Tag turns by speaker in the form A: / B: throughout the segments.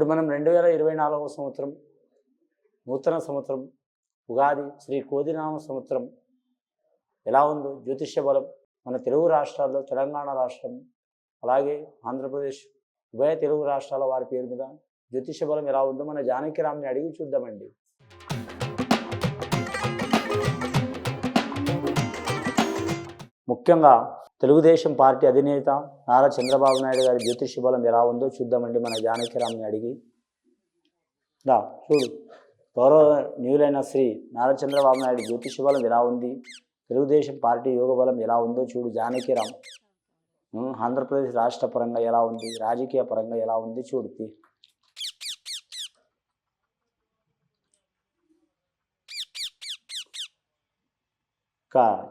A: ఇప్పుడు మనం 2024వ సంవత్సరం నూతన సంవత్సరం ఉగాది శ్రీ కోదినామ సంవత్సరం ఎలా ఉందో జ్యోతిష్య బలం మన తెలుగు రాష్ట్రాల్లో తెలంగాణ రాష్ట్రం అలాగే ఆంధ్రప్రదేశ్ ఉభయ తెలుగు రాష్ట్రాల వారి పేరు మీద జ్యోతిష్య బలం ఎలా ఉందో మన జానకిరామ్ని అడిగి చూద్దామండి. ముఖ్యంగా తెలుగుదేశం పార్టీ అధినేత నారా చంద్రబాబు నాయుడు గారి జ్యోతిష్య బలం ఎలా ఉందో చూద్దామండి మన జానకిరామ్ని అడిగి. చూడు, గౌరవనీయులైన శ్రీ నారా చంద్రబాబు నాయుడు జ్యోతిష్య బలం ఎలా ఉంది, తెలుగుదేశం పార్టీ యోగ బలం ఎలా ఉందో చూడు జానకిరామ్. ఆంధ్రప్రదేశ్ రాష్ట్ర పరంగా ఎలా ఉంది, రాజకీయ పరంగా ఎలా ఉంది చూడు.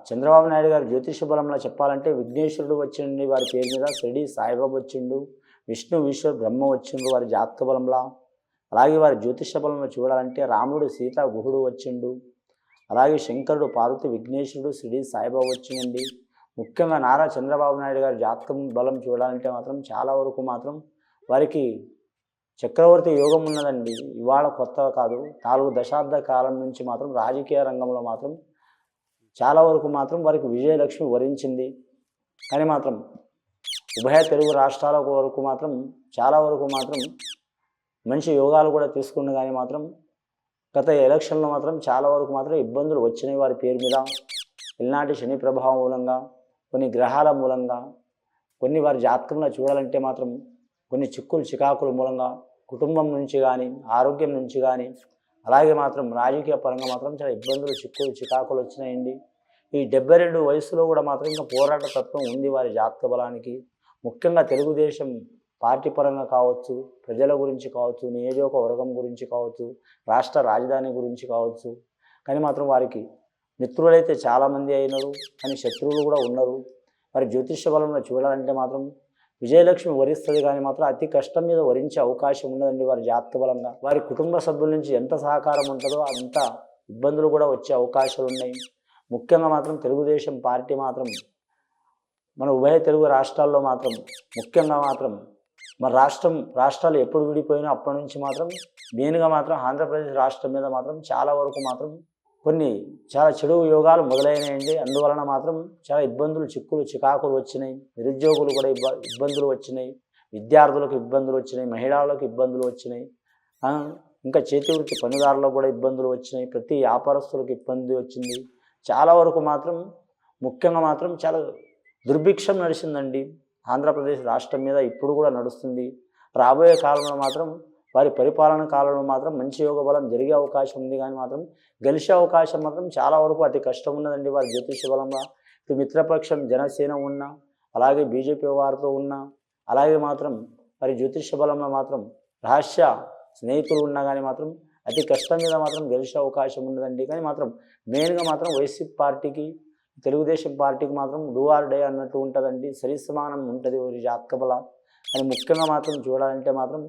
A: చంద్రబాబు నాయుడు గారి జ్యోతిష బలంలో చెప్పాలంటే విఘ్నేశ్వరుడు వచ్చిండు వారి పేరు మీద, షిరిడి సాయిబాబా వచ్చిండు, విష్ణు ఈశ్వర్ బ్రహ్మ వచ్చిండు వారి జాతక బలంలా. అలాగే వారి జ్యోతిష బలంలో చూడాలంటే రాముడు సీత గుహుడు వచ్చిండు, అలాగే శంకరుడు పార్వతి విఘ్నేశ్వరుడు షిరిడి సాయిబాబా వచ్చిందండి. ముఖ్యంగా నారా చంద్రబాబు నాయుడు గారి జాతకం బలం చూడాలంటే మాత్రం చాలా వరకు మాత్రం వారికి చక్రవర్తి యోగం ఉన్నదండి. ఇవాళ కొత్తగా కాదు, 4 దశాబ్ద కాలం నుంచి మాత్రం రాజకీయ రంగంలో మాత్రం చాలా వరకు మాత్రం వారికి విజయలక్ష్మి వరించింది. కానీ మాత్రం ఉభయ తెలుగు రాష్ట్రాల వరకు మాత్రం చాలా వరకు మాత్రం మంచి యోగాలు కూడా తీసుకుంది. కానీ మాత్రం గత ఎలక్షన్లో మాత్రం చాలా వరకు మాత్రం ఇబ్బందులు వచ్చినాయి వారి పేరు మీద. ఇలాంటి శని ప్రభావం మూలంగా, కొన్ని గ్రహాల మూలంగా, కొన్ని వారి జాతకంలో చూడాలంటే మాత్రం కొన్ని చిక్కులు చికాకుల మూలంగా కుటుంబం నుంచి కానీ, ఆరోగ్యం నుంచి కానీ, అలాగే మాత్రం రాజకీయ పరంగా మాత్రం చాలా ఇబ్బందులు చిక్కులు చికాకులు వచ్చినాయండి. ఈ 72 వయసులో కూడా మాత్రం ఇంకా పోరాట తత్వం ఉంది వారి జాతక బలానికి. ముఖ్యంగా తెలుగుదేశం పార్టీ పరంగా కావచ్చు, ప్రజల గురించి కావచ్చు, నియోజకవర్గం గురించి కావచ్చు, రాష్ట్ర రాజధాని గురించి కావచ్చు. కానీ మాత్రం వారికి మిత్రులైతే చాలామంది అయినారు, కానీ శత్రువులు కూడా ఉన్నారు. వారి జ్యోతిష్య బలంలో చూడాలంటే మాత్రం విజయలక్ష్మి వరిస్తుంది, కానీ మాత్రం అతి కష్టం మీద వరించే అవకాశం ఉన్నదండి వారి జాతక బలంగా. వారి కుటుంబ సభ్యుల నుంచి ఎంత సహకారం ఉంటుందో అంత ఇబ్బందులు కూడా వచ్చే అవకాశాలు ఉన్నాయి. ముఖ్యంగా మాత్రం తెలుగుదేశం పార్టీ మాత్రం మన ఉభయ తెలుగు రాష్ట్రాల్లో మాత్రం ముఖ్యంగా మాత్రం మన రాష్ట్రాలు ఎప్పుడు విడిపోయినా అప్పటి నుంచి మాత్రం మెయిన్గా మాత్రం ఆంధ్రప్రదేశ్ రాష్ట్రం మీద మాత్రం చాలా వరకు మాత్రం కొన్ని చాలా చెడు యోగాలు మొదలైనాయండి. అందువలన మాత్రం చాలా ఇబ్బందులు చిక్కులు చికాకులు వచ్చినాయి. నిరుద్యోగులు కూడా ఇబ్బందులు వచ్చినాయి, విద్యార్థులకు ఇబ్బందులు వచ్చినాయి, మహిళలకు ఇబ్బందులు వచ్చినాయి, ఇంకా చేతి వృత్తి పనిదారులకు కూడా ఇబ్బందులు వచ్చినాయి, ప్రతి వ్యాపారస్తులకు ఇబ్బంది వచ్చింది. చాలా వరకు మాత్రం ముఖ్యంగా మాత్రం చాలా దుర్భిక్షం నడిచిందండి ఆంధ్రప్రదేశ్ రాష్ట్రం మీద, ఇప్పుడు కూడా నడుస్తుంది. రాబోయే కాలంలో మాత్రం వారి పరిపాలన కాలంలో మాత్రం మంచి యోగ బలం జరిగే అవకాశం ఉంది. కానీ మాత్రం గెలిచే అవకాశం మాత్రం చాలా వరకు అతి కష్టం ఉన్నదండి వారి జ్యోతిష బలంగా. ఇప్పుడు మిత్రపక్షం జనసేన ఉన్నా, అలాగే బీజేపీ వారితో ఉన్నా, అలాగే మాత్రం వారి జ్యోతిష బలంలో మాత్రం రహస్య స్నేహితులు ఉన్నా కానీ మాత్రం అతి కష్టం మీద మాత్రం గెలిచే అవకాశం ఉన్నదండి. కానీ మాత్రం మెయిన్గా మాత్రం వైసీపీ పార్టీకి, తెలుగుదేశం పార్టీకి మాత్రం డూ ఆర్ డే అన్నట్టు ఉంటుందండి, సరిసమానం ఉంటుంది వీరి జాతక బలం. అని ముఖ్యంగా మాత్రం చూడాలంటే మాత్రం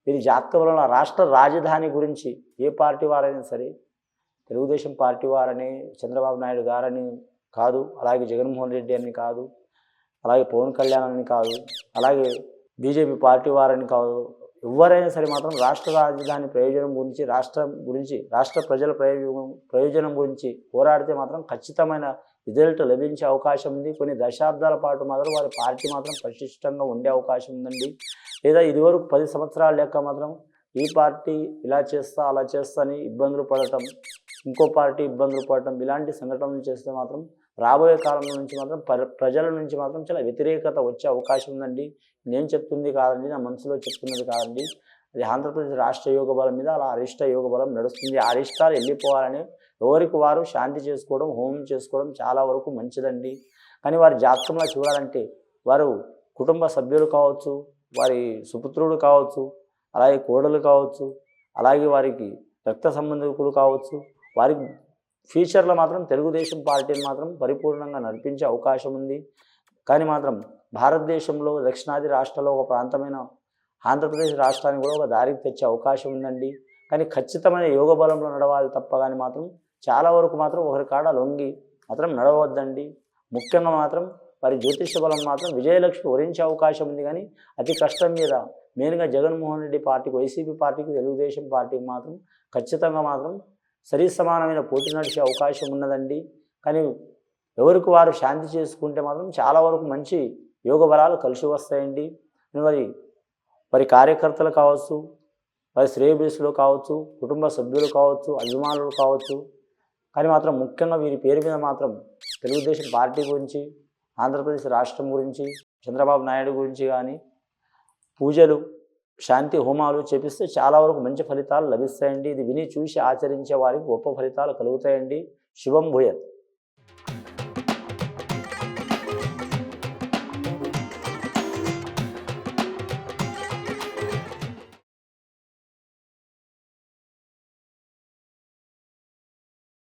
A: వీరి జాతక బలంలో రాష్ట్ర రాజధాని గురించి ఏ పార్టీ వారైనా సరే, తెలుగుదేశం పార్టీ వారని చంద్రబాబు నాయుడు గారని కాదు, అలాగే జగన్మోహన్ రెడ్డి అని కాదు, అలాగే పవన్ కళ్యాణ్ అని కాదు, అలాగే బీజేపీ పార్టీ వారని కాదు, ఎవరైనా సరే మాత్రం రాష్ట్ర రాజధాని ప్రయోజనం గురించి, రాష్ట్ర ప్రజల ప్రయోజనం గురించి పోరాడితే మాత్రం ఖచ్చితమైన రిజల్ట్ లభించే అవకాశం ఉంది. కొన్ని దశాబ్దాల పాటు మాత్రం వారి పార్టీ మాత్రం పటిష్టంగా ఉండే అవకాశం ఉందండి. లేదా ఇదివరకు 10 సంవత్సరాల లెక్క మాత్రం ఈ పార్టీ ఇలా చేస్తా అలా చేస్తా అని ఇబ్బందులు పడటం, ఇంకో పార్టీ ఇబ్బందులు పడటం, ఇలాంటి సంఘటనలు చేస్తే మాత్రం రాబోయే కాలం నుంచి మాత్రం ప్రజల నుంచి మాత్రం చాలా వ్యతిరేకత వచ్చే అవకాశం ఉందండి. నేను చెప్తుంది కాదండి, నా మనసులో చెప్తున్నది కాదండి. అది ఆంధ్రప్రదేశ్ రాష్ట్ర యోగ బలం మీద అలా అరిష్ట యోగ బలం నడుస్తుంది. ఆ అరిష్టాలు వెళ్ళిపోవాలని ఎవరికి వారు శాంతి చేసుకోవడం, హోమం చేసుకోవడం చాలా వరకు మంచిదండి. కానీ వారి జాతకంలో చూడాలంటే వారు కుటుంబ సభ్యులు కావచ్చు, వారి సుపుత్రుడు కావచ్చు, అలాగే కోడలు కావచ్చు, అలాగే వారికి రక్త సంబంధికులు కావచ్చు, వారికి ఫ్యూచర్లో మాత్రం తెలుగుదేశం పార్టీని మాత్రం పరిపూర్ణంగా నడిపించే అవకాశం ఉంది. కానీ మాత్రం భారతదేశంలో దక్షిణాది రాష్ట్రాల్లో ఒక ప్రాంతమైన ఆంధ్రప్రదేశ్ రాష్ట్రానికి కూడా ఒక దారికి తెచ్చే అవకాశం ఉందండి. కానీ ఖచ్చితమైన యోగ బలంలో నడవాలి తప్ప కానీ మాత్రం చాలా వరకు మాత్రం ఒకరి కాడ లొంగి మాత్రం నడవద్దండి. ముఖ్యంగా మాత్రం వారి జ్యోతిష బలం మాత్రం విజయలక్ష్మి వరించే అవకాశం ఉంది. కానీ అతి కష్టం మీద మెయిన్గా జగన్మోహన్ రెడ్డి పార్టీకి, వైసీపీ పార్టీకి, తెలుగుదేశం పార్టీకి మాత్రం ఖచ్చితంగా మాత్రం సరి సమానమైన పోటీ నడిచే అవకాశం ఉన్నదండి. కానీ ఎవరికి వారు శాంతి చేసుకుంటే మాత్రం చాలా వరకు మంచి యోగ బలాలు కలిసి వస్తాయండి. మరి వారి కార్యకర్తలు కావచ్చు, వారి శ్రేయభిలాషులు కావచ్చు, కుటుంబ సభ్యులు కావచ్చు, అభిమానులు కావచ్చు, కానీ మాత్రం ముఖ్యంగా వీరి పేరు మీద మాత్రం తెలుగుదేశం పార్టీ గురించి, ఆంధ్రప్రదేశ్ రాష్ట్రం గురించి, చంద్రబాబు నాయుడు గురించి కానీ పూజలు, శాంతి హోమాలు చేపిస్తే చాలా వరకు మంచి ఫలితాలు లభిస్తాయండి. ఇది విని చూసి ఆచరించే వారికి గొప్ప ఫలితాలు కలుగుతాయండి. శుభం భూయత్.